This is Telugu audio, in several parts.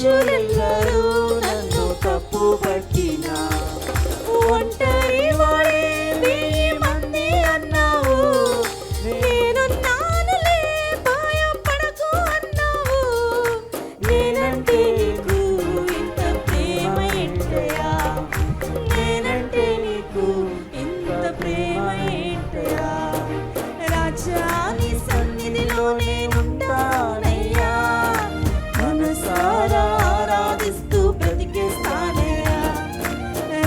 మనుషులెల్లరూ నన్ను తప్పు పట్టినా, ఒంటరి వాడే 1000 మంది అన్నావు, నేనున్నానులే భయపడకు అన్నావు. నేనంటే నీకు ఇంత ప్రేమ ఏంటయా, నేనంటే నీకు ఇంత ప్రేమ ఏంటయా. రాజా నీ సన్నిధిలో నేనుంటానయ్యా, మనసారా ఆరాధిస్తూ బ్రతికేస్తానయ్యా.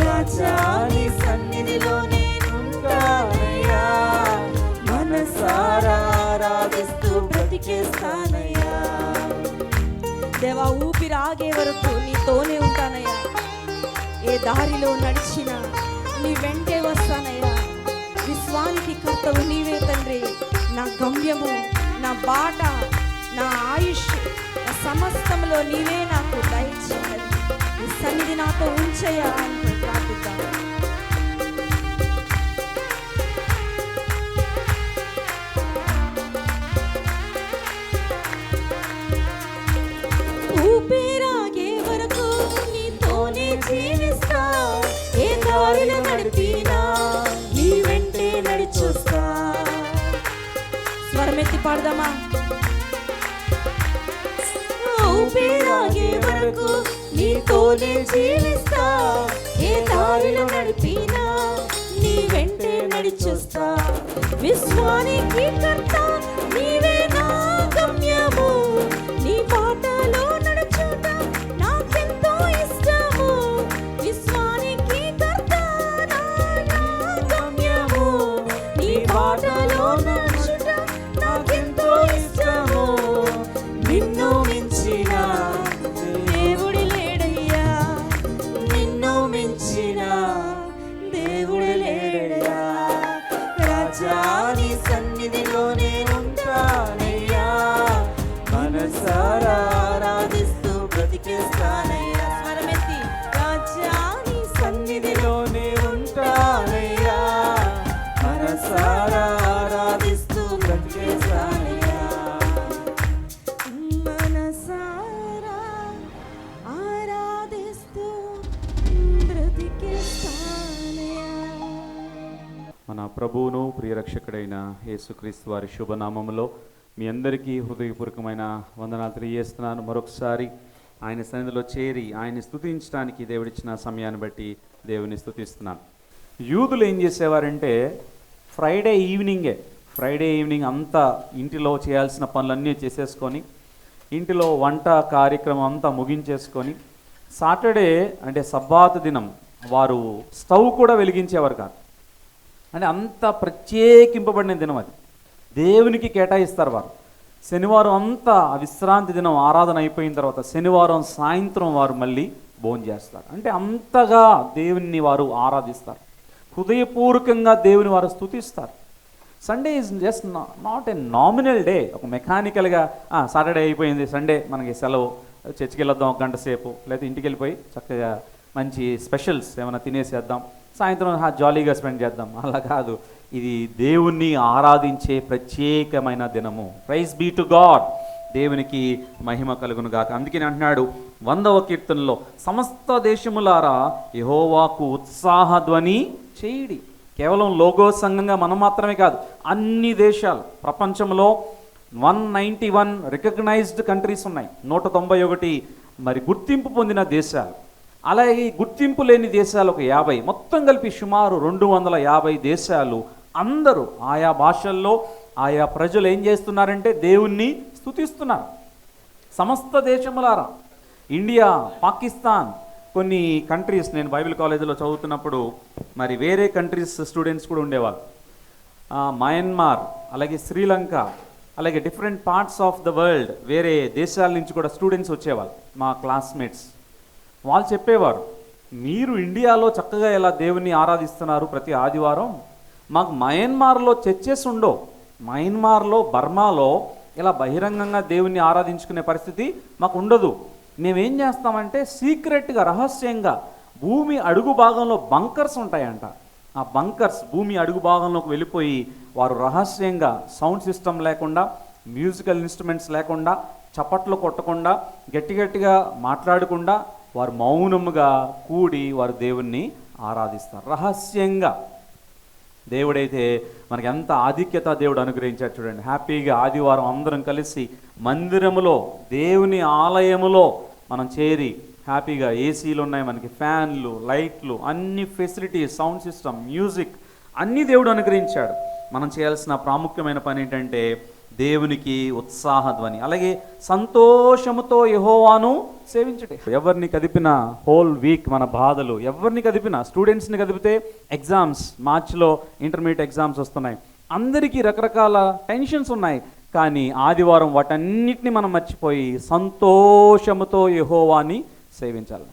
రాజా నీ సన్నిధిలో నేనుంటానయ్యా, మనసారా ఆరాధిస్తూ బ్రతికేస్తానయ్యా. దేవా, ఊపిరి ఆగే వరకు నీతోనే ఉంటానయ్యా. ఏ దారిలో నడిచినా నీ వెంటే వస్తానయ్యా. విశ్వానికి కర్తవు నీవే తండ్రి, నా గమ్యము, నా బాట, నా ఆయుష్, నా సమస్తంలో నీవే నాకు దయచేయాలి. నీ సన్నిధి నాతో ఉంచయ్యా అని ప్రార్థిద్దాం. ఊపిరాగే వరకు నీతోనే జీవిస్తా, ఏ దారిలో నడిపినా నీ వెంటే నడిచొస్తా. స్వరమెత్తి పాడదామా? ఊపిరాగే వరకు నీతోనే జీవిస్తా, ఏ దారిలో నడిపినా నీ వెంటే నడిచొస్తా. విశ్వానికి కర్త నీవే నా గమ్యము, నీ బాటలో నడుచుట నాకెంతో ఇష్టము. విశ్వానికి కర్త నా గమ్యము, నీ బాటలో నడుచుట నాకెంతో ఇష్టము. నిన్ను మించిన దేవుడి లేడయ్యా, నిన్ను మించిన దేవుడి లేడయ్యా. రాజా నీ సన్నిధిలో నేనుంటానయ్యా, మనసారా ఆరాధిస్తూ బ్రతికేస్తానయ్యా. స్వరమెత్తి, రాజా నీ సన్నిధిలో నేనుంటానయ్యా, మనసారా ఆరాధిస్తూ బ్రతికేస్తానయ్యా. మనసారా ఆరాధిస్తూ బ్రతికేస్తానయ్యా. మన ప్రభువును ప్రియరక్షకుడైన యేసుక్రీస్తు వారి శుభనామములో మీ అందరికీ హృదయపూర్వకమైన వందనాలు తెలియజేస్తున్నాను. మరొకసారి ఆయన సన్నిధిలో చేరి ఆయన్ని స్తుతించడానికి దేవుడిచ్చిన సమయాన్ని బట్టి దేవుని స్తుతిస్తున్నాను. యూదులు ఏం చేసేవారంటే ఫ్రైడే ఈవినింగ్ అంతా ఇంటిలో చేయాల్సిన పనులన్నీ చేసేసుకొని, ఇంటిలో వంట కార్యక్రమం అంతా ముగించేసుకొని, సాటర్డే అంటే సబ్బాతు దినం వారు స్టవ్ కూడా వెలిగించేవారు కాదు. అంటే అంత ప్రత్యేకింపబడిన దినం అది, దేవునికి కేటాయిస్తారు వారు. శనివారం అంతా విశ్రాంతి దినం ఆరాధన అయిపోయిన తర్వాత శనివారం సాయంత్రం వారు మళ్ళీ భోజనం చేస్తారు. అంటే అంతగా దేవుని వారు ఆరాధిస్తారు, హృదయపూర్వకంగా దేవుని వారు స్తుతిస్తారు. Sunday is just not a nominal day. ఒక మెకానికల్గా సాటర్డే అయిపోయింది, సండే మనకి సెలవు, చర్చికి వెళ్ళొద్దాం ఒక గంట సేపు, లేకపోతే ఇంటికి వెళ్ళిపోయి చక్కగా మంచి స్పెషల్స్ ఏమైనా తినేసేద్దాం, సాయంత్రం జాలీగా స్పెండ్ చేద్దాం, అలా కాదు. ఇది దేవుణ్ణి ఆరాధించే ప్రత్యేకమైన దినము. ప్రైజ్ బీ టు గాడ్, దేవునికి మహిమ కలుగును గాక. అందుకని అంటున్నాడు 100వ కీర్తనలో, సమస్త దేశములారా యెహోవాకు ఉత్సాహధ్వని చేయుడి. కేవలం లోగో సంఘంగా మనం మాత్రమే కాదు, అన్ని దేశాలు, ప్రపంచంలో 191 రికగ్నైజ్డ్ కంట్రీస్ ఉన్నాయి, 191 మరి గుర్తింపు పొందిన దేశాలు. అలాగే గుర్తింపు లేని దేశాలు ఒక 50, మొత్తం కలిపి సుమారు 250 దేశాలు. అందరూ ఆయా భాషల్లో ఆయా ప్రజలు ఏం చేస్తున్నారంటే దేవుణ్ణి స్తుతిస్తున్నారు. సమస్త దేశములారా, ఇండియా, పాకిస్తాన్, కొన్ని కంట్రీస్, నేను బైబిల్ కాలేజీలో చదువుతున్నప్పుడు మరి వేరే కంట్రీస్ స్టూడెంట్స్ కూడా ఉండేవాళ్ళు. మయన్మార్, అలాగే శ్రీలంక, అలాగే different parts of the world, వేరే దేశాల నుంచి కూడా స్టూడెంట్స్ వచ్చేవాళ్ళు, మా క్లాస్మేట్స్. వాళ్ళు చెప్పేవారు, మీరు ఇండియాలో చక్కగా ఎలా దేవుణ్ణి ఆరాధిస్తున్నారు ప్రతి ఆదివారం, మాకు మయన్మార్లో చర్చెస్ ఉండవు, మయన్మార్లో, బర్మాలో ఇలా బహిరంగంగా దేవుణ్ణి ఆరాధించుకునే పరిస్థితి మాకు ఉండదు. మేమేం చేస్తామంటే సీక్రెట్గా, రహస్యంగా భూమి అడుగు భాగంలో బంకర్స్ ఉంటాయంట. ఆ బంకర్స్ భూమి అడుగు భాగంలోకి వెళ్ళిపోయి వారు రహస్యంగా సౌండ్ సిస్టమ్ లేకుండా, మ్యూజికల్ ఇన్స్ట్రుమెంట్స్ లేకుండా చప్పట్లు కొట్టకుండా గట్టి గట్టిగా మాట్లాడకుండా వారు మౌనముగా కూడి వారు దేవుణ్ణి ఆరాధిస్తారు రహస్యంగా. దేవుడైతే మనకి ఎంత ఆధిక్యత దేవుడు అనుగ్రహించాడు చూడండి. హ్యాపీగా ఆదివారం అందరం కలిసి మందిరములో దేవుని ఆలయములో మనం చేరి హ్యాపీగా ఏసీలు ఉన్నాయి, మనకి ఫ్యాన్లు, లైట్లు, అన్ని ఫెసిలిటీస్, సౌండ్ సిస్టమ్, మ్యూజిక్ అన్నీ దేవుడు అనుగ్రహించాడు. మనం చేయాల్సిన ప్రాముఖ్యమైన పని ఏంటంటే దేవునికి ఉత్సాహధ్వని, అలాగే సంతోషముతో యెహోవాను సేవించుటే. ఎవరిని కదిపినా హోల్ వీక్ మన బాధలు, ఎవరిని కదిపినా, స్టూడెంట్స్ని కదిపితే ఎగ్జామ్స్, మార్చిలో ఇంటర్మీడియట్ ఎగ్జామ్స్ వస్తున్నాయి, అందరికీ రకరకాల టెన్షన్స్ ఉన్నాయి. కానీ ఆదివారం వాటన్నిటిని మనం మర్చిపోయి సంతోషముతో యెహోవాని సేవించాలి.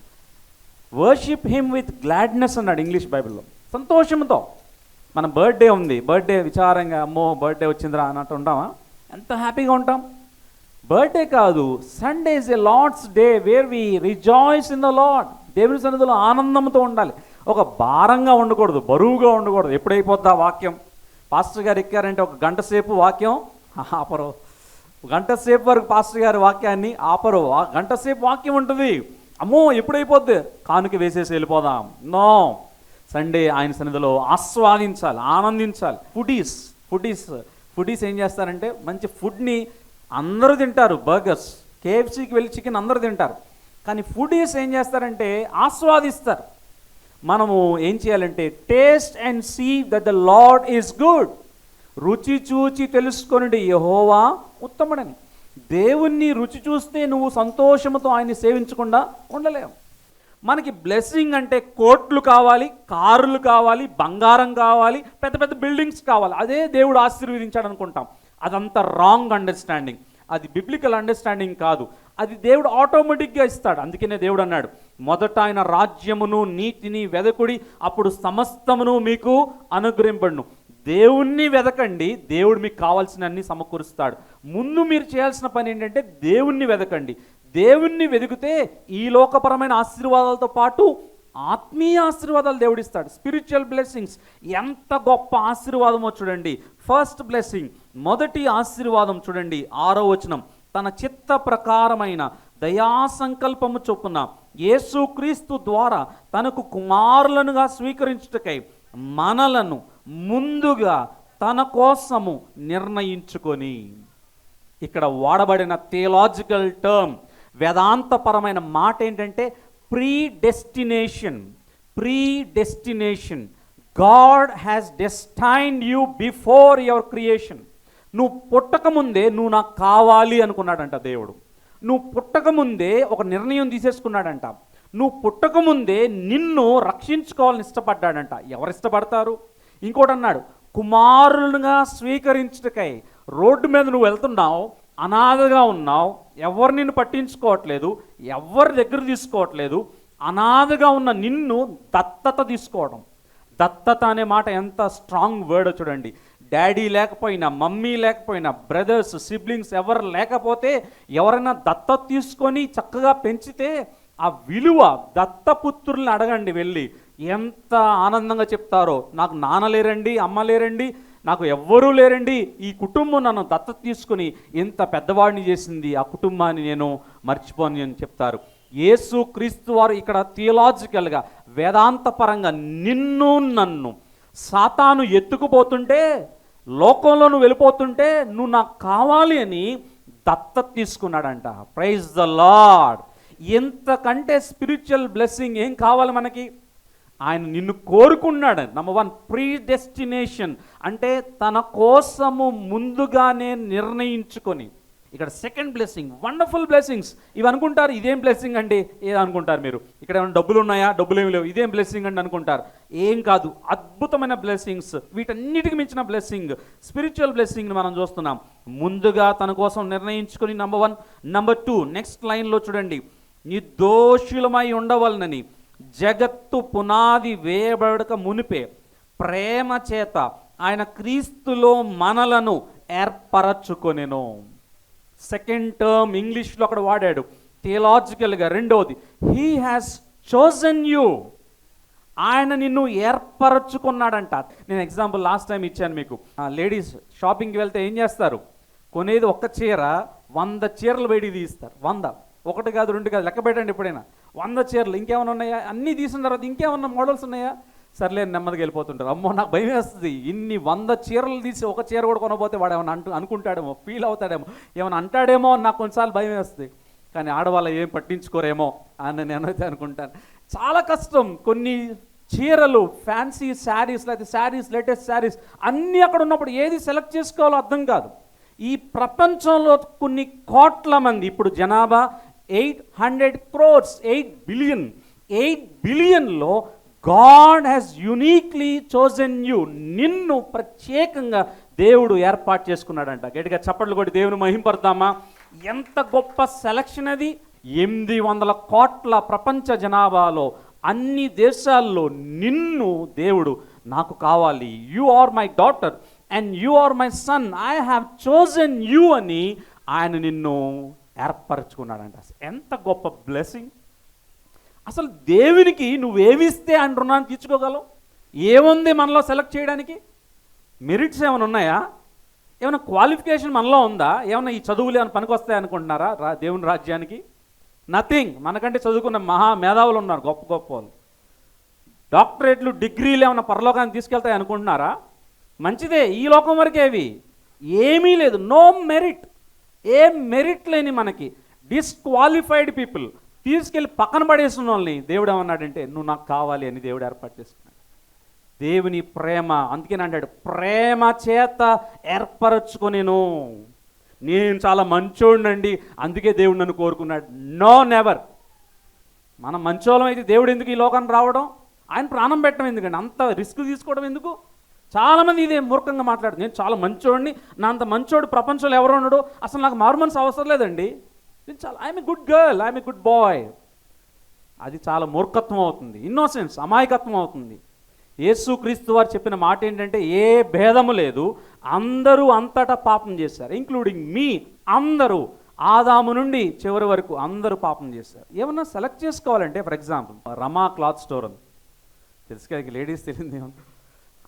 వర్షిప్ హిమ్ విత్ గ్లాడ్నెస్ అన్నాడు ఇంగ్లీష్ బైబిల్లో. సంతోషంతో. మన బర్త్డే ఉంది, బర్త్డే విచారంగా అమ్మో బర్త్డే వచ్చిందిరా అన్నట్టు ఉంటామా? ఎంత హ్యాపీగా ఉంటాం. బర్త్డే కాదు, Sunday is a Lord's day where we rejoice in the Lord. దేవుని సన్నిధిలో ఆనందంతో ఉండాలి. ఒక భారంగా ఉండకూడదు, బరువుగా ఉండకూడదు. ఎప్పుడైపోద్దా వాక్యం? పాస్టర్ గారు ఎక్కారంటే ఒక గంట సేపు వాక్యం ఆపరు, గంట సేపు వరకు పాస్టర్ గారి వాక్యాన్ని ఆపరు. గంట సేపు వాక్యం ఉంటుంది, అమ్మో ఎప్పుడైపోద్ది, కానుక వేసేసి వెళ్ళిపోదాం. నో, సండే ఆయన సన్నిధిలో ఆస్వాదించాలి, ఆనందించాలి. ఫుడీస్ ఏం చేస్తారంటే మంచి ఫుడ్ని అందరూ తింటారు. బర్గర్స్, కేఎఫ్సీకి వెళ్ళి చికెన్ అందరూ తింటారు. కానీ ఫుడీస్ ఏం చేస్తారంటే ఆస్వాదిస్తారు. మనము ఏం చేయాలంటే taste and see that the Lord is good. రుచి చూచి తెలుసుకొనుడి యెహోవా ఉత్తముడని. దేవుణ్ణి రుచి చూస్తే నువ్వు సంతోషంతో ఆయన్ని సేవించకుండా ఉండలేవు. మనకి బ్లెస్సింగ్ అంటే కోట్లు కావాలి, కార్లు కావాలి, బంగారం కావాలి, పెద్ద పెద్ద బిల్డింగ్స్ కావాలి, అదే దేవుడు ఆశీర్వదించాడు అనుకుంటాం. అదంతా రాంగ్ అండర్స్టాండింగ్. అది బిబ్లికల్ అండర్స్టాండింగ్ కాదు. అది దేవుడు ఆటోమేటిక్గా ఇస్తాడు. అందుకనే దేవుడు అన్నాడు, మొదట ఆయన రాజ్యమును నీతిని వెదకుడి, అప్పుడు సమస్తమును మీకు అనుగ్రహింపడును. దేవుణ్ణి వెదకండి, దేవుడు మీకు కావాల్సిన అన్ని సమకూరుస్తాడు. ముందు మీరు చేయాల్సిన పని ఏంటంటే దేవుణ్ణి వెదకండి. దేవుణ్ణి వెదికితే ఈ లోకపరమైన ఆశీర్వాదాలతో పాటు ఆత్మీయ ఆశీర్వాదాలు దేవుడిస్తాడు. స్పిరిచువల్ బ్లెస్సింగ్స్ ఎంత గొప్ప ఆశీర్వాదమో చూడండి. ఫస్ట్ బ్లెస్సింగ్, మొదటి ఆశీర్వాదం చూడండి, 6వ వచనం. తన చిత్త ప్రకారమైన దయా సంకల్పము చొప్పున యేసుక్రీస్తు ద్వారా తనకు కుమారులనుగా స్వీకరించుటకై మనలను ముందుగా తన కోసము నిర్ణయించుకొని. ఇక్కడ వాడబడిన థియలాజికల్ టర్మ్, వేదాంతపరమైన మాట ఏంటంటే pre destination. God has destined you before your creation. నువ్వు పుట్టకముందే నువ్వు నాకు కావాలి అనుకున్నాడంట దేవుడు. నువ్వు పుట్టకముందే ఒక నిర్ణయం తీసేసుకున్నాడంట. నువ్వు పుట్టకముందే నిన్ను రక్షించుకోవాలని ఇష్టపడ్డాడంట. ఎవరు ఇష్టపడతారు? ఇంకోటి అన్నాడు, కుమారులుగా స్వీకరించుటకై. రోడ్డు మీద నువ్వు వెళ్తున్నావు, అనాథగా ఉన్నావు, ఎవరు నిన్ను పట్టించుకోవట్లేదు, ఎవరి దగ్గర తీసుకోవట్లేదు. అనాథగా ఉన్న నిన్ను దత్తత తీసుకోవడం. దత్తత అనే మాట ఎంత స్ట్రాంగ్ వర్డ్ చూడండి. డాడీ లేకపోయినా, మమ్మీ లేకపోయినా, బ్రదర్స్, సిబ్లింగ్స్ ఎవరు లేకపోతే ఎవరైనా దత్తత తీసుకొని చక్కగా పెంచితే ఆ విలువ, దత్తపుత్రుల్ని అడగండి వెళ్ళి, ఎంత ఆనందంగా చెప్తారో. నాకు నాన్న లేరండి, అమ్మ లేరండి, నాకు ఎవ్వరూ లేరండి, ఈ కుటుంబం నన్ను దత్తత తీసుకుని ఇంత పెద్దవాడిని చేసింది, ఆ కుటుంబాన్ని నేను మర్చిపోని అని చెప్తారు. యేసు క్రీస్తు వారు ఇక్కడ థియలాజికల్గా, వేదాంతపరంగా నిన్ను నన్ను సాతాను ఎత్తుకుపోతుంటే, లోకంలో నువ్వు వెళ్ళిపోతుంటే నువ్వు నాకు కావాలి అని దత్తత తీసుకున్నాడంట. Praise the Lord. ఎంతకంటే స్పిరిచువల్ బ్లెస్సింగ్ ఏం కావాలి మనకి? ఆయన నిన్ను కోరుకున్నాడు. నంబర్ 1 ప్రీ డెస్టినేషన్ అంటే తన కోసము ముందుగానే నిర్ణయించుకొని. ఇక్కడ సెకండ్ బ్లెస్సింగ్, వండర్ఫుల్ బ్లెస్సింగ్స్. ఇవి అనుకుంటారు ఇదేం బ్లెస్సింగ్ అండి, ఏదో అనుకుంటారు మీరు. ఇక్కడ ఏమైనా డబ్బులు ఉన్నాయా, డబ్బులు ఏమి లేవు, ఇదేం బ్లెస్సింగ్ అండి అనుకుంటారు. ఏం కాదు, అద్భుతమైన బ్లెస్సింగ్స్. వీటన్నిటికి మించిన బ్లెస్సింగ్, స్పిరిచువల్ బ్లెస్సింగ్ని మనం చూస్తున్నాం. ముందుగా తన కోసం నిర్ణయించుకొని నంబర్ 1. నంబర్ 2 నెక్స్ట్ లైన్లో చూడండి, నిర్దోషులమై ఉండవలనని జగత్తు పునాది వేయబడక మునిపే ప్రేమ చేత ఆయన క్రీస్తులో మనలను ఏర్పరచుకొనెను. సెకండ్ టర్మ్ ఇంగ్లీష్లో అక్కడ వాడాడు థియలాజికల్గా. రెండవది, హీ హ్యాస్ చోజన్ యూ. ఆయన నిన్ను ఏర్పరచుకున్నాడంట. నేను ఎగ్జాంపుల్ లాస్ట్ టైం ఇచ్చాను మీకు. లేడీస్ షాపింగ్కి వెళ్తే ఏం చేస్తారు? కొనేది ఒక్క చీర, 100 చీరలు బయటికి తీస్తారు. 100, ఒకటి కాదు, రెండు కాదు, లెక్క పెట్టండి ఎప్పుడైనా. 100 చీరలు. ఇంకేమైనా ఉన్నాయా? అన్నీ తీసిన తర్వాత ఇంకేమన్నా మోడల్స్ ఉన్నాయా? సర్లే నెమ్మదిగా వెళ్ళిపోతుంటారు. అమ్మో నాకు భయం వేస్తుంది, ఇన్ని 100 చీరలు తీసి ఒక చీర కూడా కొనబోతే వాడు ఏమైనా అనుకుంటాడేమో, ఫీల్ అవుతాడేమో, ఏమైనా అంటాడేమో అని నాకు కొన్నిసార్లు భయం వేస్తుంది. కానీ ఆడవాళ్ళు ఏం పట్టించుకోరేమో అని నేనైతే అనుకుంటాను. చాలా కష్టం. కొన్ని చీరలు, ఫ్యాన్సీ శారీస్, లేకపోతే శారీస్, లేటెస్ట్ శారీస్ అన్నీ అక్కడ ఉన్నప్పుడు ఏది సెలెక్ట్ చేసుకోవాలో అర్థం కాదు. ఈ ప్రపంచంలో కొన్ని కోట్ల మంది, ఇప్పుడు జనాభా 800 crores, 8 billion. 8 billion God has uniquely chosen you. నిన్ను ప్రత్యేకంగా దేవుడు ఏర్పాటు చేసుకున్నాడంట. గట్టిగా చప్పట్లు కొట్టి దేవుని మహింపడతామా? ఎంత గొప్ప సెలక్షన్ అది. 800 కోట్ల ప్రపంచ జనాభాలో అన్ని దేశాల్లో నిన్ను దేవుడు నాకు కావాలి, you are my daughter and you are my son, I have chosen you అని ఆయన నిన్ను ఏర్పరచుకున్నాడంట. ఎంత గొప్ప బ్లెస్సింగ్. అసలు దేవునికి నువ్వేమిస్తే ఆయన రుణాన్ని తీర్చుకోగలవు? ఏముంది మనలో సెలెక్ట్ చేయడానికి? మెరిట్స్ ఏమైనా ఉన్నాయా? ఏమైనా క్వాలిఫికేషన్ మనలో ఉందా? ఏమైనా ఈ చదువులు ఏమైనా పనికొస్తాయి అనుకుంటున్నారా దేవుని రాజ్యానికి? నథింగ్. మనకంటే చదువుకున్న మహా మేధావులు ఉన్నారు, గొప్ప గొప్ప వాళ్ళు. డాక్టరేట్లు, డిగ్రీలు ఏమైనా పరలోకాన్ని తీసుకెళ్తాయి అనుకుంటున్నారా? మంచిదే, ఈ లోకం వరకే అవి. ఏమీ లేదు, నో మెరిట్. ఏం మెరిట్ లేని మనకి డిస్క్వాలిఫైడ్ పీపుల్ తీసుకెళ్ళి పక్కన పడేసిన వాళ్ళని దేవుడు ఏమన్నాడంటే నువ్వు నాకు కావాలి అని దేవుడు ఏర్పాటు చేసుకున్నాడు. దేవుని ప్రేమ, అందుకని అంటాడు ప్రేమ చేత ఏర్పరచుకొనేను. నేను చాలా మంచోడినండి అందుకే దేవుడు నన్ను కోరుకున్నాడు. No, never. మనం మంచోళం అయితే దేవుడు ఎందుకు ఈ లోకానికి రావడం? ఆయన ప్రాణం పెట్టడం ఎందుకండి? అంత రిస్క్ తీసుకోవడం ఎందుకు? చాలామంది ఇదే మూర్ఖంగా మాట్లాడుతుంది. నేను చాలా మంచోడిని, నా అంత మంచోడు ప్రపంచంలో ఎవరు ఉన్నాడు, అసలు నాకు మారుమనసు అవసరం లేదండి, నేను చాలా I'm a good girl, I'm a good boy. అది చాలా మూర్ఖత్వం అవుతుంది, ఇన్నోసెన్స్, అమాయకత్వం అవుతుంది. యేసుక్రీస్తు వారు చెప్పిన మాట ఏంటంటే ఏ భేదము లేదు, అందరూ అంతటా పాపం చేశారు, ఇంక్లూడింగ్ మీ. అందరూ ఆదాము నుండి చివరి వరకు అందరూ పాపం చేశారు. ఏమన్నా సెలెక్ట్ చేసుకోవాలంటే, for example Rama cloth store ఉంది, తెలుసు కదా, లేడీస్ తెలియదు ఏమన్నా.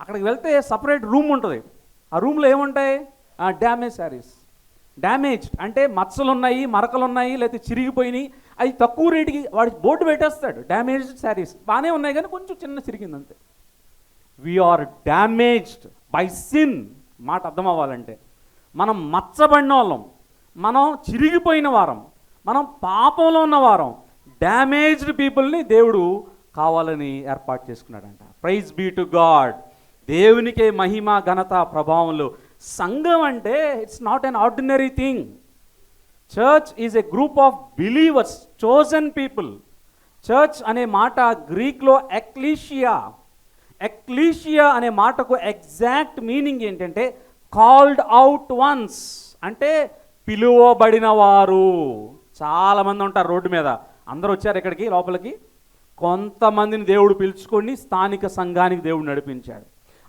అక్కడికి వెళ్తే సపరేట్ రూమ్ ఉంటుంది. ఆ రూమ్లో ఏముంటాయి? డ్యామేజ్ శారీస్. డ్యామేజ్డ్ అంటే మచ్చలు ఉన్నాయి, మరకలు ఉన్నాయి, లేకపోతే చిరిగిపోయినాయి. అవి తక్కువ రేటుకి వాడి బోర్డు పెట్టేస్తాడు, డ్యామేజ్డ్ శారీస్. బాగానే ఉన్నాయి కానీ కొంచెం చిన్న చిరిగింది అంతే. We're damaged by sin. మాట అర్థం అవ్వాలంటే మనం మచ్చబడిన వాళ్ళం, మనం చిరిగిపోయిన వారం, మనం పాపంలో ఉన్న వారం. డ్యామేజ్డ్ పీపుల్ని దేవుడు కావాలని ఏర్పాటు చేసుకున్నాడంట. Praise be to God. దేవునికే మహిమ, ఘనత, ప్రభావములు. సంఘం అంటే it's not an ordinary thing. Church is a group of believers, chosen people. Church అనే మాట గ్రీక్లో ఎక్లీషియా. ఎక్లీషియా అనే మాటకు ఎగ్జాక్ట్ మీనింగ్ ఏంటంటే కాల్డ్ అవుట్ వన్స్, అంటే పిలువబడిన వారు. చాలామంది ఉంటారు రోడ్డు మీద, అందరూ వచ్చారు ఇక్కడికి లోపలికి. కొంతమందిని దేవుడు పిలుచుకొని స్థానిక సంఘానికి దేవుడు నడిపించాడు.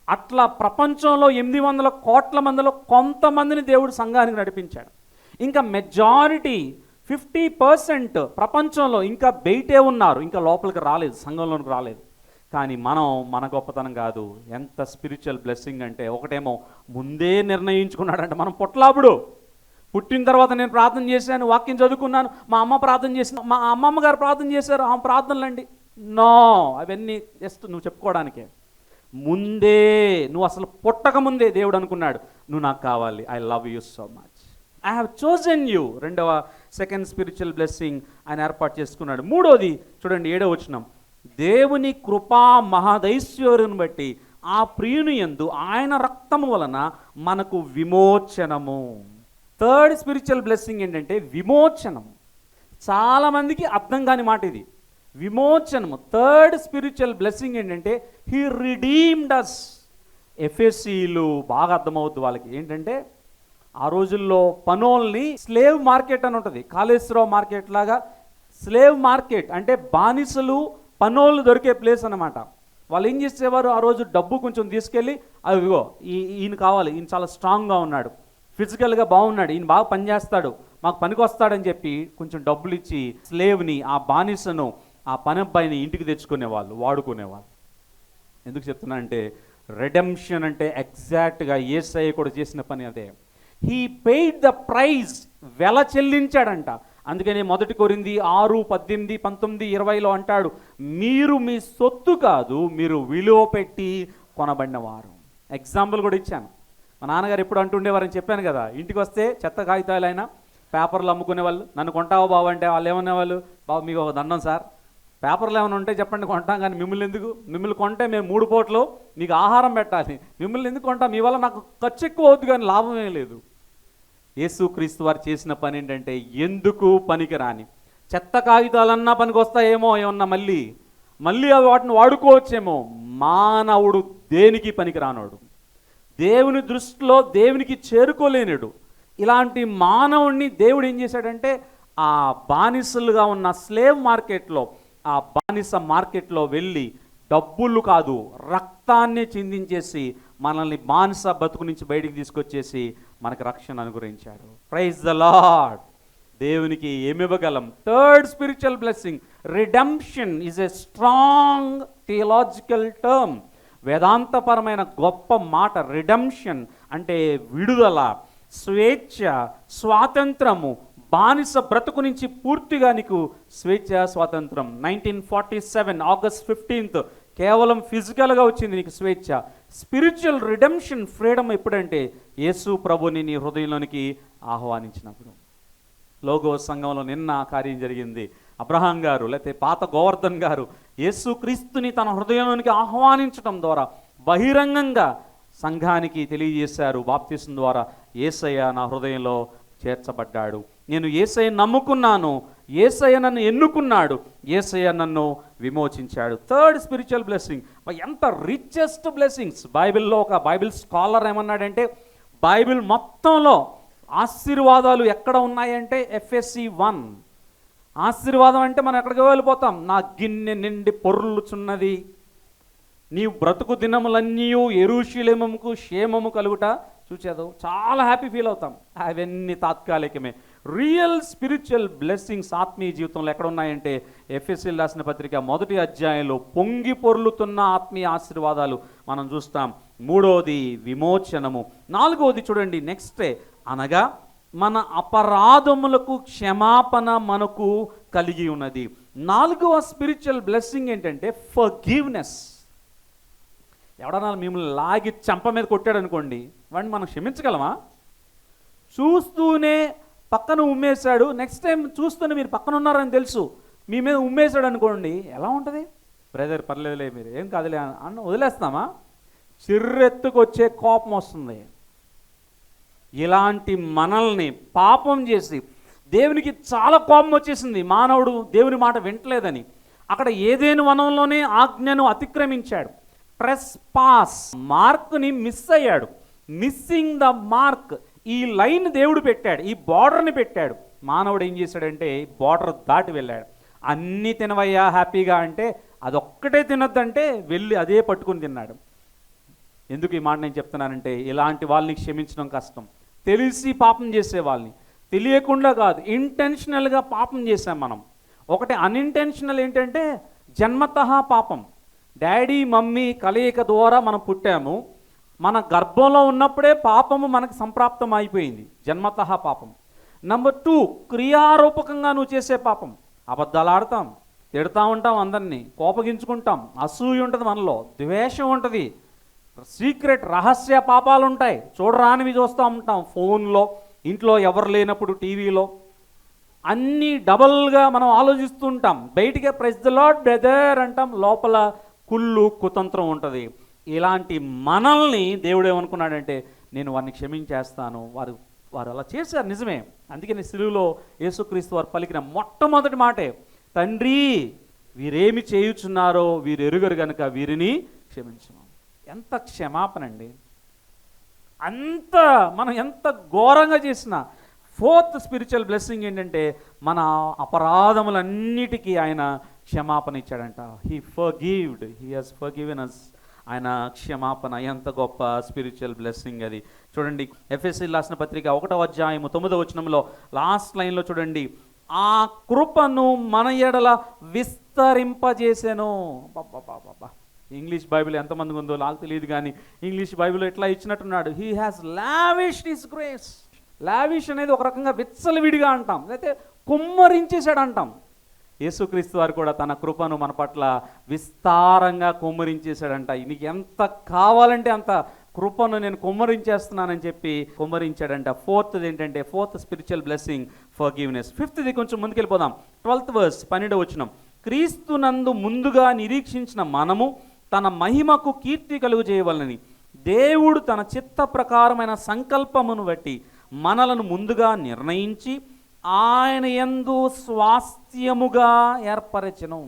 అట్లా ప్రపంచంలో 800 కోట్ల మందిలో కొంతమందిని దేవుడు సంఘానికి నడిపించాడు. ఇంకా మెజారిటీ 50% ప్రపంచంలో ఇంకా బయటే ఉన్నారు, ఇంకా లోపలికి రాలేదు, సంఘంలోనికి రాలేదు. కానీ మన గొప్పతనం కాదు. ఎంత స్పిరిచువల్ బ్లెస్సింగ్ అంటే, ఒకటేమో ముందే నిర్ణయించుకున్నాడంట. మనం పొట్లాపుడు పుట్టిన తర్వాత నేను ప్రార్థన చేశాను, వాక్యం చదువుకున్నాను, మా అమ్మ ప్రార్థన చేసిన, మా అమ్మమ్మ గారు ప్రార్థన చేశారు, ఆ ప్రార్థనలండి. నో, అవన్నీ జస్ట్ నువ్వు చెప్పుకోవడానికే. ముందే, నువ్వు అసలు పుట్టక ముందే దేవుడు అనుకున్నాడు నువ్వు నాకు కావాలి, I love you so much, I have chosen you. Second spiritual blessing ఆయన ఏర్పాటు చేసుకున్నాడు. మూడోది చూడండి, 7వ వచనం. దేవుని కృపా మహదైశ్వర్యం బట్టి ఆ ప్రియుని యందు ఆయన రక్తము వలన మనకు విమోచనము. థర్డ్ స్పిరిచువల్ బ్లెస్సింగ్ ఏంటంటే విమోచనం. చాలామందికి అర్థం కాని మాట ఇది, విమోచనము. థర్డ్ స్పిరిచువల్ బ్లెస్సింగ్ ఏంటంటే హీ రిడీమ్డ్ అస్. ఎఫెసీలు బాగా అర్థమవుతుంది వాళ్ళకి. ఏంటంటే ఆ రోజుల్లో పనోల్ని స్లేవ్ మార్కెట్ అని ఉంటుంది, కాళేశ్వరరావు మార్కెట్ లాగా. స్లేవ్ మార్కెట్ అంటే బానిసలు, పనోళ్ళు దొరికే ప్లేస్ అన్నమాట. వాళ్ళు ఏం చేసేవారు, ఆ రోజు డబ్బు కొంచెం తీసుకెళ్ళి, అదిగో ఈయన కావాలి, ఈయన చాలా స్ట్రాంగ్గా ఉన్నాడు, ఫిజికల్గా బాగున్నాడు, ఈయన బాగా పనిచేస్తాడు, మాకు పనికి వస్తాడని చెప్పి కొంచెం డబ్బులు ఇచ్చి స్లేవ్ని, ఆ బానిసను, ఆ పని అబ్బాయిని ఇంటికి తెచ్చుకునేవాళ్ళు, వాడుకునేవాళ్ళు. ఎందుకు చెప్తున్నా అంటే, రెడెంప్షన్ అంటే ఎగ్జాక్ట్గా యేసయ్య కూడా చేసిన పని అదే. హీ పెయిడ్ ద ప్రైజ్, వెల చెల్లించాడంట. అందుకని 1 కొరింథీ 6, 18, 19, 20లో అంటాడు, మీరు మీ సొత్తు కాదు, మీరు విలువ పెట్టి కొనబడినవారు. ఎగ్జాంపుల్ కూడా ఇచ్చాను. మా నాన్నగారు ఎప్పుడు అంటుండేవారని చెప్పాను కదా, ఇంటికి వస్తే చెత్త కాగితాలైనా పేపర్లు అమ్ముకునే వాళ్ళు, నన్ను కొంటావా బాబు అంటే వాళ్ళు ఏమనేవాళ్ళు, బాబు మీకు ఒక దండం సార్, పేపర్లు ఏమైనా ఉంటే చెప్పండి కొంటాం, కానీ మిమ్మల్ని ఎందుకు, మిమ్మల్ని కొంటే మేము 3 పూటలు మీకు ఆహారం పెట్టాలి, మిమ్మల్ని ఎందుకు కొంటాం, మీ వల్ల నాకు ఖర్చు ఎక్కువ అవుద్ది కానీ లాభమే లేదు. యేసుక్రీస్తు వారు చేసిన పని ఏంటంటే, ఎందుకు పనికిరాని చెత్త కాగితాలన్నా పనికి వస్తాయేమో, ఏమన్నా మళ్ళీ అవి వాటిని వాడుకోవచ్చేమో, మానవుడు దేనికి పనికిరానోడు, దేవుని దృష్టిలో దేవునికి చేరుకోలేనుడు. ఇలాంటి మానవుడిని దేవుడు ఏం చేశాడంటే, ఆ బానిసలుగా ఉన్న స్లేవ్ మార్కెట్లో, ఆ బానిస మార్కెట్లో వెళ్ళి డబ్బులు కాదు రక్తాన్ని చిందించేసి మనల్ని బానిస బతుకు నుంచి బయటికి తీసుకొచ్చేసి మనకు రక్షణ అనుగ్రహించాడు. Praise the Lord. దేవునికి ఏమివ్వగలం? Third spiritual blessing, redemption is a strong theological term. వేదాంతపరమైన గొప్ప మాట. రిడెంప్షన్ అంటే విడుదల, స్వేచ్ఛ, స్వాతంత్రము. బానిస బ్రతుకు నుంచి పూర్తిగా నీకు స్వేచ్ఛ, స్వాతంత్రం. 1947 ఆగస్ట్ 15 కేవలం ఫిజికల్గా వచ్చింది నీకు స్వేచ్ఛ. స్పిరిచువల్ రిడెంప్షన్, ఫ్రీడమ్ ఎప్పుడంటే యేసు ప్రభుని నీ హృదయంలోనికి ఆహ్వానించినప్పుడు. లోగో సంఘంలో నిన్న కార్యం జరిగింది. అబ్రహాం గారు లేకపోతే పాత గోవర్ధన్ గారు యేసు క్రీస్తుని తన హృదయంలోనికి ఆహ్వానించడం ద్వారా బహిరంగంగా సంఘానికి తెలియజేశారు. బాప్తిసం ద్వారా యేసయ్య నా హృదయంలో చేర్చబడ్డాడు, నేను యేసయ్య నమ్ముకున్నాను, యేసయ్య నన్ను ఎన్నుకున్నాడు, యేసయ్య నన్ను విమోచించాడు. Third spiritual blessing. ఎంత రిచెస్ట్ బ్లెస్సింగ్స్. బైబిల్లో ఒక బైబిల్ స్కాలర్ ఏమన్నాడంటే, బైబిల్ మొత్తంలో ఆశీర్వాదాలు ఎక్కడ ఉన్నాయంటే FSC 1. ఆశీర్వాదం అంటే మనం ఎక్కడికి వెళ్ళిపోతాం, నా గిన్నె నిండి పొర్లుచున్నది, నీవు బ్రతుకు దినములన్నీ యెరూషలేముకు క్షేమము కలుగుట చూచేదో, చాలా హ్యాపీ ఫీల్ అవుతాం. అవన్నీ తాత్కాలికమే. రియల్ స్పిరిచువల్ బ్లెస్సింగ్స్ ఆత్మీయ జీవితంలో ఎక్కడ ఉన్నాయంటే ఎఫెసీయులకు రాసిన పత్రిక 1వ అధ్యాయంలో పొంగి పొర్లుతున్న ఆత్మీయ ఆశీర్వాదాలు మనం చూస్తాం. 3వది విమోచనము. 4వది చూడండి నెక్స్టే, అనగా మన అపరాధములకు క్షమాపణ మనకు కలిగి ఉన్నది. 4వ స్పిరిచువల్ బ్లెస్సింగ్ ఏంటంటే ఫర్గివ్నెస్. ఎవడన్నా మిమ్మల్ని లాగి చెంప మీద కొట్టాడు అనుకోండి, వాడిని మనం క్షమించగలమా? చూస్తూనే పక్కన ఉమ్మేశాడు, నెక్స్ట్ టైం చూస్తూనే మీరు పక్కన ఉన్నారని తెలుసు, మీ మీద ఉమ్మేశాడు అనుకోండి, ఎలా ఉంటుంది? బ్రదర్ పర్లేదులే, మీరు ఏం కాదులే అన్న వదిలేస్తామా? చిర్రెత్తుకొచ్చే కోపం వస్తుంది. ఇలాంటి మనల్ని పాపం చేసి దేవునికి చాలా కోపం వచ్చేసింది, మానవుడు దేవుని మాట వింటలేదని. అక్కడ ఏదేను వనంలోనే ఆజ్ఞను అతిక్రమించాడు. ట్రెస్ పాస్, మార్క్ని మిస్ అయ్యాడు. Missing the mark. ఈ లైన్ దేవుడు పెట్టాడు, ఈ బార్డర్ని పెట్టాడు. మానవుడు ఏం చేశాడంటే బార్డర్ దాటి వెళ్ళాడు. అన్నీ తినవయ్యా హ్యాపీగా అంటే అదొక్కటే తినొద్దంటే వెళ్ళి అదే పట్టుకుని తిన్నాడు. ఎందుకు ఈ మాట నేను చెప్తున్నానంటే, ఇలాంటి వాళ్ళని క్షమించడం కష్టం. తెలిసి పాపం చేసే వాళ్ళని, తెలియకుండా కాదు ఇంటెన్షనల్గా పాపం చేసాం మనం. ఒకటి అన్ఇంటెన్షనల్ ఏంటంటే జన్మతః పాపం. డాడీ మమ్మీ కలయిక ద్వారా మనం పుట్టాము, మన గర్భంలో ఉన్నప్పుడే పాపము మనకు సంప్రాప్తం అయిపోయింది, జన్మతః పాపం. నెంబర్ 2, క్రియారూపకంగా నువ్వు చేసే పాపం. అబద్ధాలు ఆడతాం, తిడతా ఉంటాం, అందరినీ కోపగించుకుంటాం, అసూయ ఉంటుంది మనలో, ద్వేషం ఉంటుంది, సీక్రెట్ రహస్య పాపాలు ఉంటాయి, చూడరానివి చూస్తూ ఉంటాం, ఫోన్లో, ఇంట్లో ఎవరు లేనప్పుడు టీవీలో, అన్నీ డబల్గా మనం ఆలోచిస్తూ ఉంటాం. బయటికి ప్రైజ్ ది లార్డ్ బ్రదర్ అంటాం, లోపల కుళ్ళు కుతంత్రం ఉంటుంది. ఇలాంటి మనల్ని దేవుడు ఏమనుకున్నాడంటే, నేను వారిని క్షమించేస్తాను. వారు అలా చేశారు, నిజమే. అందుకని సిలువలో యేసుక్రీస్తు వారు పలికిన మొట్టమొదటి మాటే, తండ్రి వీరేమి చేయుచున్నారో వీరు ఎరుగరు గనుక వీరిని క్షమించను. ఎంత క్షమాపణ అండి! మనం ఎంత ఘోరంగా చేసినా. 4th స్పిరిచువల్ బ్లెస్సింగ్ ఏంటంటే, మన అపరాధములన్నిటికీ ఆయన క్షమాపణ ఇచ్చాడంట. He has forgiven us. ఆయన క్షమాపణ ఎంత గొప్ప స్పిరిచువల్ బ్లెస్సింగ్ అది. చూడండి ఎఫెసీయులకు రాసిన పత్రిక 1వ అధ్యాయము 9వ వచనంలో లాస్ట్ లైన్లో చూడండి, ఆ కృపను మన ఎడల విస్తరింపజేసెను. బాబా, ఇంగ్లీష్ బైబిల్ ఎంతమందికి ఉందో నాకు తెలియదు, కానీ ఇంగ్లీష్ బైబిల్ ఎట్లా ఇచ్చినట్టున్నాడు, he has lavished his grace. Lavish అనేది ఒక రకంగా విచ్చలవిడిగా అంటాం, లేకపోతే కుమ్మరించేశాడు అంటాం. యేసుక్రీస్తు వారు కూడా తన కృపను మన పట్ల విస్తారంగా కుమ్మరించేశాడంట. నీకు ఎంత కావాలంటే అంత కృపను నేను కుమ్మరించేస్తున్నానని చెప్పి కుమ్మరించాడంట. Fourth spiritual blessing forgiveness. ఫిఫ్త్ది కొంచెం ముందుకెళ్ళిపోదాం. 12th verse 12వ వచనం. క్రీస్తునందు ముందుగా నిరీక్షించిన మనము తన మహిమకు కీర్తి కలుగు చేయవలనని దేవుడు తన చిత్త ప్రకారమైన సంకల్పమును బట్టి మనలను ముందుగా నిర్ణయించి ఆయన యందు స్వాస్థ్యముగా ఏర్పరచెను.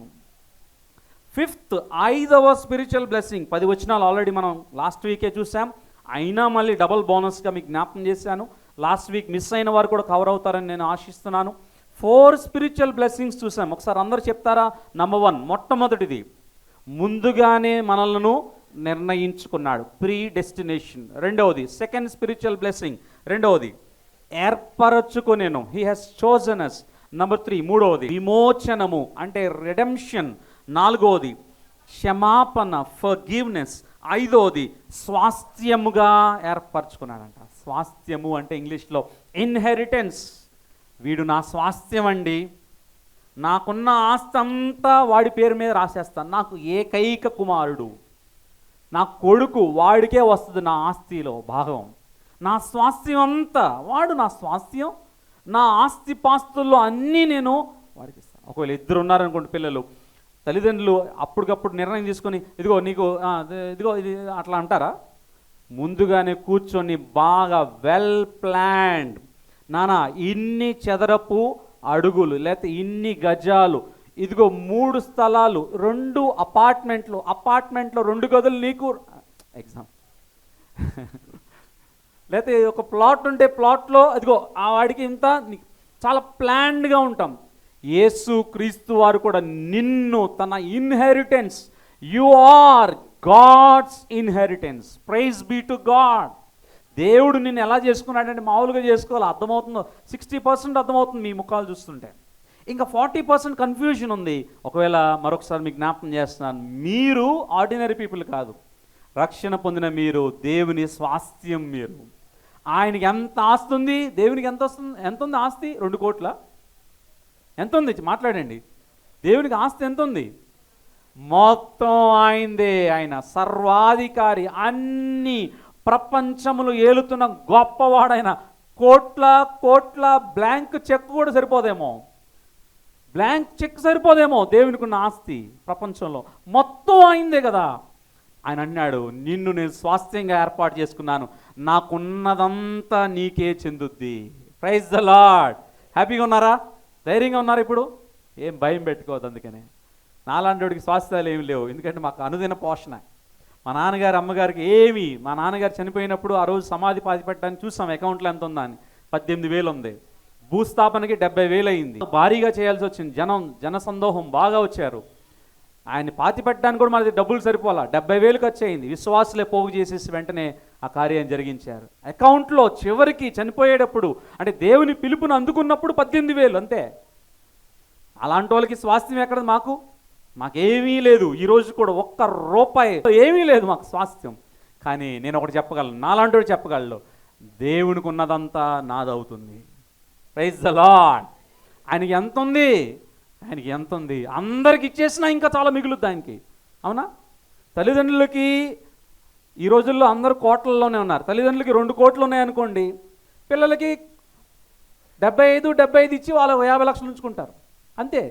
5వ స్పిరిచువల్ బ్లెస్సింగ్. 10 వచనాలు ఆల్రెడీ మనం లాస్ట్ వీకే చూసాం, అయినా మళ్ళీ డబుల్ బోనస్గా మీకు జ్ఞాపకం చేశాను. లాస్ట్ వీక్ మిస్ అయిన వారు కూడా కవర్ అవుతారని నేను ఆశిస్తున్నాను. 4 స్పిరిచువల్ బ్లెస్సింగ్స్ చూసాం. ఒకసారి అందరూ చెప్తారా? నంబర్ 1, మొట్టమొదటిది ముందుగానే మనలను నిర్ణయించుకున్నాడు, ప్రీ డెస్టినేషన్. రెండవది సెకండ్ స్పిరిచువల్ బ్లెస్సింగ్, రెండవది ఏర్పరచుకొనేను, he has chosen us. Number 3, మూడవది విమోచనము అంటే రెడెంప్షన్. నాలుగవది క్షమాపణ, ఫర్గివ్నెస్. ఐదవది స్వాస్థ్యముగా ఏర్పరచుకున్నాడంట. స్వాస్థ్యము అంటే ఇంగ్లీష్లో ఇన్హెరిటెన్స్. వీడు నా స్వాస్థ్యం అండి, నాకున్న ఆస్తి అంతా వాడి పేరు మీద రాసేస్తాను, నాకు ఏకైక కుమారుడు, నా కొడుకు, వాడికే వస్తుంది నా ఆస్తిలో భాగం, నా స్వాస్థ్యం అంతా వాడు నా స్వాస్థ్యం, నా ఆస్తి పాస్తుల్లో అన్నీ నేను వాడికి ఇస్తాను. ఒకవేళ ఇద్దరు ఉన్నారనుకోండి పిల్లలు, తల్లిదండ్రులు అప్పటికప్పుడు నిర్ణయం తీసుకొని ఇదిగో నీకు ఇదిగో ఇది అట్లా అంటారా? ముందుగానే కూర్చొని బాగా వెల్ ప్లాన్డ్, నానా ఇన్ని చదరపు అడుగులు లేకపోతే ఇన్ని గజాలు, ఇదిగో 3 స్థలాలు, 2 అపార్ట్మెంట్లో 2 గదులు నీకు, ఎగ్జామ్ లేకపోతే ఒక ప్లాట్ ఉంటే ప్లాట్లో అదిగో ఆ వాడికి ఇంత, చాలా ప్లాన్డ్గా ఉంటాం. యేసు క్రీస్తు వారు కూడా నిన్ను తన inheritance, you are God's inheritance. Praise be to God. దేవుడు నిన్ను ఎలా చేసుకున్నాడంటే మామూలుగా చేసుకోవాలి, అర్థమవుతుందో 60% అర్థమవుతుంది మీ ముఖాలు చూస్తుంటే, ఇంకా 40% కన్ఫ్యూజన్ ఉంది. ఒకవేళ మరొకసారి మీకు జ్ఞాపకం చేస్తున్నాను, మీరు ఆర్డినరీ పీపుల్ కాదు, రక్షణ పొందిన మీరు దేవుని స్వాస్థ్యం. మీరు ఆయనకి ఎంత ఆస్తి ఉంది, దేవునికి ఎంత వస్తుంది, ఎంత ఉంది ఆస్తి? 2 కోట్ల ఎంత ఉంది? మాట్లాడండి. దేవునికి ఆస్తి ఎంత ఉంది? మొత్తం ఆయనదే. ఆయన సర్వాధికారి, అన్ని ప్రపంచములు ఏలుతున్న గొప్పవాడైన. కోట్ల బ్లాంక్ చెక్ కూడా సరిపోదేమో, బ్లాంక్ చెక్ సరిపోదేమో దేవునికి ఉన్న ఆస్తి ప్రపంచంలో, మొత్తం అయిందే కదా. ఆయన అన్నాడు, నిన్ను నేను స్వాస్థ్యంగా ఏర్పాటు చేసుకున్నాను, నాకున్నదంతా నీకే చెందుద్ది. Praise the lord. హ్యాపీగా ఉన్నారా? ధైర్యంగా ఉన్నారు? ఇప్పుడు ఏం భయం పెట్టుకోవద్దు. అందుకనే నాలాంటి స్వాస్థ్యాలు ఏమి లేవు, ఎందుకంటే మాకు అనుదిన పోషణ. మా నాన్నగారు అమ్మగారికి ఏమి, మా నాన్నగారు చనిపోయినప్పుడు ఆ రోజు సమాధి పాతి పెట్టడానికి చూసాం అకౌంట్లో ఎంత ఉందా అని, 18,000 ఉంది. భూస్థాపనకి 70,000 అయింది. భారీగా చేయాల్సి వచ్చింది, జన సందోహం బాగా వచ్చారు. ఆయన పాతి పెట్టడానికి కూడా మనది డబ్బులు సరిపోలా, 70,000 ఖర్చు అయింది. విశ్వాసులే పోగు చేసేసి వెంటనే ఆ కార్యం జరిగించారు. అకౌంట్లో చివరికి చనిపోయేటప్పుడు, అంటే దేవుని పిలుపును అందుకున్నప్పుడు 18,000 అంతే. అలాంటి వాళ్ళకి స్వాస్థ్యం ఎక్కడ? మాకేమీ లేదు. ఈరోజు కూడా 1 రూపాయి ఏమీ లేదు మాకు స్వాస్థ్యం. కానీ నేను ఒకటి చెప్పగలను, నాలాంటి వాడు చెప్పగలను, దేవునికి ఉన్నదంతా నాదవుతుంది. Praise the lord. ఆయనకి ఎంత ఉంది? ఆయనకి ఎంత ఉంది? అందరికి ఇచ్చేసినా ఇంకా చాలా మిగులుద్ది ఆయనకి. అవునా? తల్లిదండ్రులకి ఈ రోజుల్లో అందరూ కోట్లలోనే ఉన్నారు. తల్లిదండ్రులకి 2 కోట్లు ఉన్నాయనుకోండి, పిల్లలకి 75 ఇచ్చి వాళ్ళు 50 లక్షలు ఉంచుకుంటారు అంతే.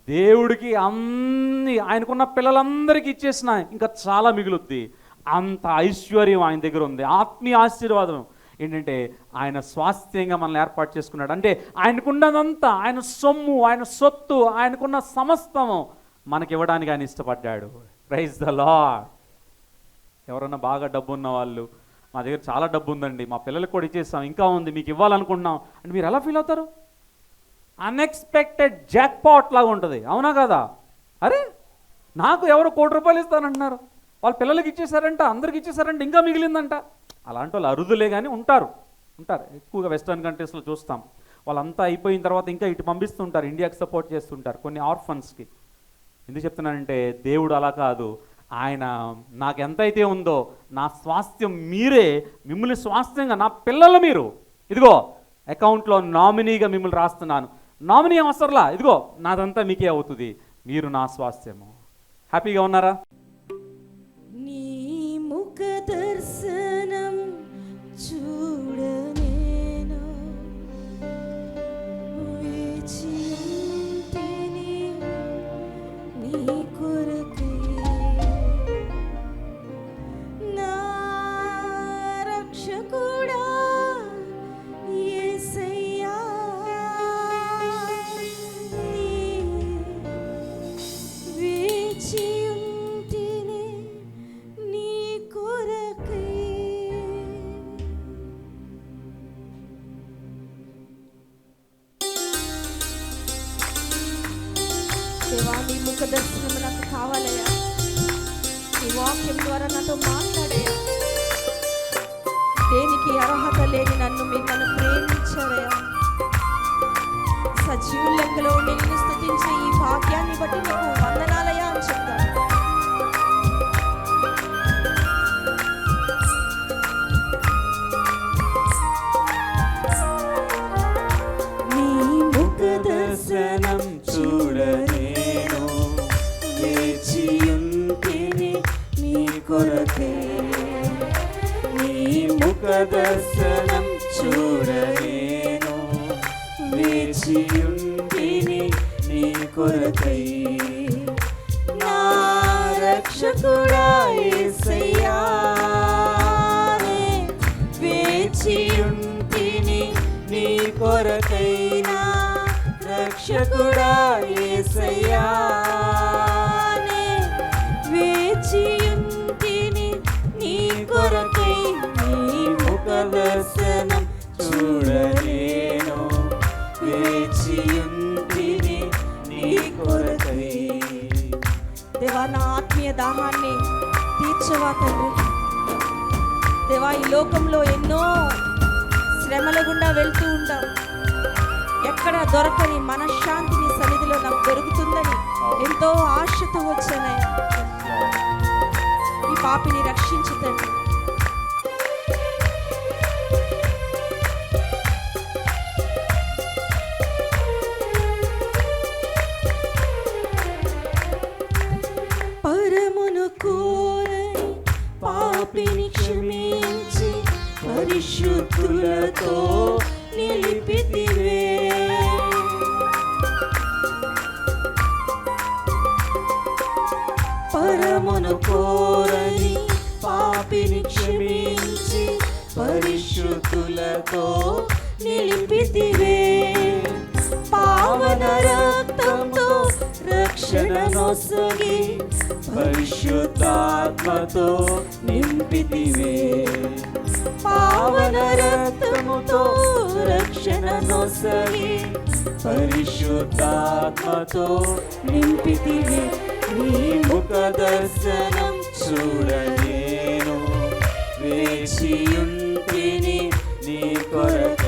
దేవుడికి అన్ని ఆయనకున్న పిల్లలందరికీ ఇచ్చేసిన ఇంకా చాలా మిగులుద్ది. అంత ఐశ్వర్యం ఆయన దగ్గర ఉంది. ఆత్మీయ ఆశీర్వాదం ఏంటంటే ఆయన స్వాస్థ్యంగా మనల్ని ఏర్పాటు చేసుకున్నాడు. అంటే ఆయనకున్నదంతా, ఆయన సొమ్ము, ఆయన సొత్తు, ఆయనకున్న సమస్తము మనకి ఇవ్వడానికి ఆయన ఇష్టపడ్డాడు. Praise the Lord. ఎవరన్నా బాగా డబ్బు ఉన్న వాళ్ళు, మా దగ్గర చాలా డబ్బు ఉందండి, మా పిల్లలకు కూడా ఇచ్చేస్తాం, ఇంకా ఉంది, మీకు ఇవ్వాలనుకుంటున్నాం అంటే మీరు ఎలా ఫీల్ అవుతారు? అన్ఎక్స్పెక్టెడ్ జాక్పాట్ లాగా ఉంటుంది. అవునా కదా? అరే నాకు ఎవరు ₹1,00,00,000 ఇస్తానంటున్నారు, వాళ్ళ పిల్లలకి ఇచ్చేసారంట, అందరికి ఇచ్చేసారంట, ఇంకా మిగిలిందంట. అలాంటి వాళ్ళు అరుదులే కానీ ఉంటారు. ఎక్కువగా వెస్టర్న్ కంట్రీస్లో చూస్తాం. వాళ్ళంతా అయిపోయిన తర్వాత ఇంకా ఇటు పంపిస్తుంటారు, ఇండియాకి సపోర్ట్ చేస్తుంటారు కొన్ని ఆర్ఫన్స్కి. ఎందుకు చెప్తున్నానంటే దేవుడు అలా కాదు. ఆయన నాకు ఎంతైతే ఉందో నా స్వాస్థ్యం మీరే, మిమ్మల్ని స్వాస్థ్యంగా, నా పిల్లలు మీరు, ఇదిగో అకౌంట్లో నామినీగా మిమ్మల్ని రాస్తున్నాను. నామినీ అవసరంలా, ఇదిగో నాదంతా మీకే అవుతుంది, మీరు నా స్వాస్థ్యము. హ్యాపీగా ఉన్నారా? నీ ముఖ దర్శనం చూడనేను వేచి ఉంటిని నీ కొరకై, నా రక్షకుడా యేసయ్యా, వేచి ఉంటిని నీ కొరకై. దేవా, నీ ముఖ దర్శనం నాకు కావాలయ్యా. నీ వాక్యం ద్వారా నాతో మాట్లాడయ్యా. దేనికి అర్హత లేని నన్ను మీరు నన్ను ప్రేమించారయ్యా. సజీవుల లెక్కలో నిన్ను స్తుతించే ఈ భాగ్యాన్ని బట్టి నీకు వందనాలయ్యా అని చెప్తాను. నీ ముఖ దర్శనం చూడనేను వేచియుంటిని నీ కొరకై, నీ ముఖ దర్శనం చూడనేను వేచియుంటిని నీ కొరకై, నా రక్షకుడా యేసయ్యా, వేచియుంటిని నీ కొరకై, నా రక్షకుడా యేసయ్యా, వేచియుంటిని నీ కొరకై, నీ ముఖ దర్శనం చూడనేను వేచియుంటిని నీ కొరకై. దేవా, నా ఆత్మీయ దాహాన్ని తీర్చవా తండ్రి. దేవా, ఈ లోకంలో ఎన్నో శ్రమల గుండా వెళ్తూ ఉంటాం. ఎక్కడ దొరకని మనశ్శాంతిని సన్నిధిలో నాకు దొరుకుతుందని ఎంతో ఆశతో వచ్చానయ్యా. ఈ పాపిని రక్షించు తండ్రి. పరమును కోరని పాపిని క్షమించి పరిశుద్ధులతో నిలిపితివే. పరమును కోరని పాపిని క్షమించి పరిశుద్ధులతో నిలిపితివే. పావన రక్తంతో రక్షణ నొసగి పరిశుద్ధాత్మతో నింపితివే. పావన రక్తముతో రక్షణ నొసగి పరిశుద్ధాత్మతో నింపితివే. నీ ముఖ దర్శనం చూడనేను వేచియుంటిని నీ కొరకై,